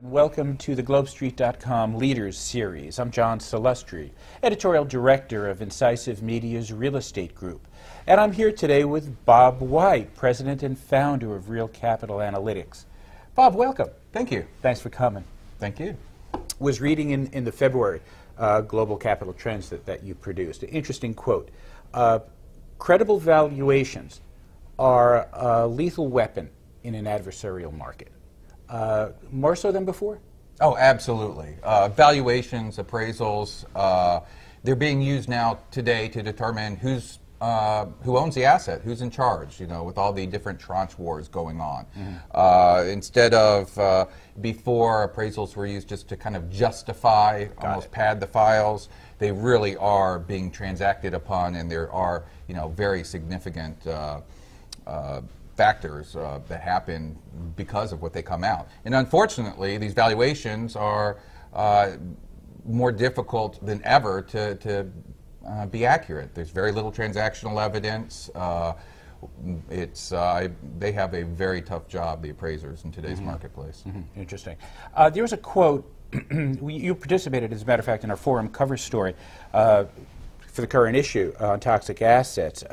Welcome to the GlobeStreet.com Leaders Series. I'm John Salustri, Editorial Director of Incisive Media's Real Estate Group. And I'm here today with Bob White, President and Founder of Real Capital Analytics. Bob, welcome. Thank you. Thanks for coming. Thank you. Was reading in the February Global Capital Trends that you produced. An interesting quote. Credible valuations are a lethal weapon in an adversarial market. More so than before? Oh, absolutely. Valuations, appraisals, they're being used now today to determine who owns the asset, who's in charge, with all the different tranche wars going on. Mm-hmm. Instead of before, appraisals were used just to kind of justify, almost pad the files. They really are being transacted upon, and there are, very significant factors that happen because of what they come out. And unfortunately, these valuations are more difficult than ever to be accurate. There's very little transactional evidence. They have a very tough job, the appraisers, in today's marketplace. Mm-hmm. Interesting. There was a quote, you participated, as a matter of fact, in our forum cover story for the current issue on toxic assets.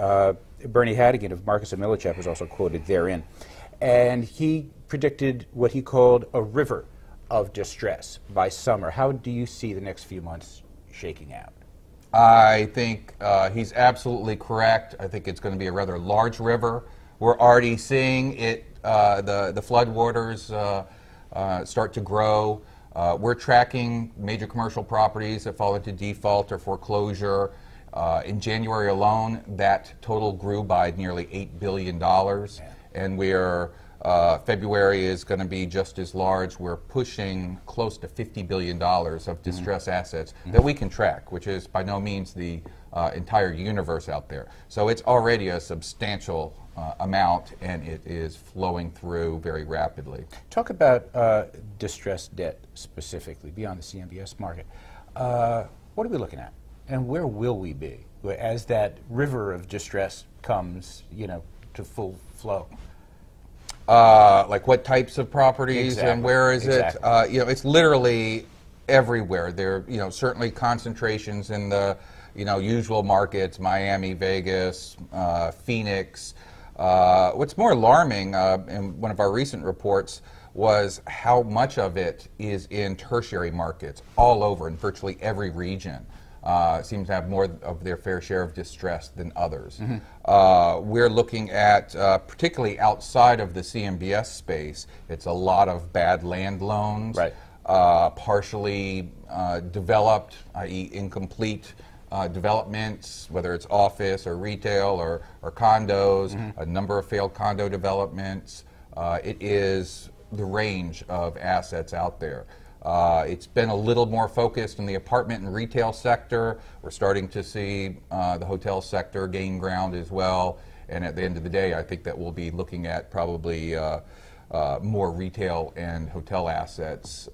Bernie Hadigan of Marcus & Millichap was also quoted therein. And he predicted what he called a river of distress by summer. How do you see the next few months shaking out? I think he's absolutely correct. I think it's going to be a rather large river. We're already seeing it, the floodwaters start to grow. We're tracking major commercial properties that fall into default or foreclosure. In January alone, that total grew by nearly $8 billion, and February is going to be just as large. We're pushing close to $50 billion of distressed assets that we can track, which is by no means the entire universe out there. So it's already a substantial amount, and it is flowing through very rapidly. Talk about distressed debt specifically, beyond the CMBS market. What are we looking at? And where will we be as that river of distress comes, to full flow? Like what types of properties and where is it? It's literally everywhere. There, certainly concentrations in the, usual markets: Miami, Vegas, Phoenix. What's more alarming in one of our recent reports was how much of it is in tertiary markets all over in virtually every region. Seems to have more of their fair share of distress than others. Mm-hmm. We're looking at, particularly outside of the CMBS space, it's a lot of bad land loans, right. Partially developed, i.e. incomplete developments, whether it's office or retail or condos, a number of failed condo developments. It is the range of assets out there. It's been a little more focused in the apartment and retail sector. We're starting to see the hotel sector gain ground as well. And at the end of the day, I think that we'll be looking at probably more retail and hotel assets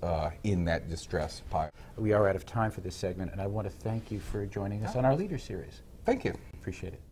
in that distress pile. We are out of time for this segment, and I want to thank you for joining us on our Leader Series. Thank you. Appreciate it.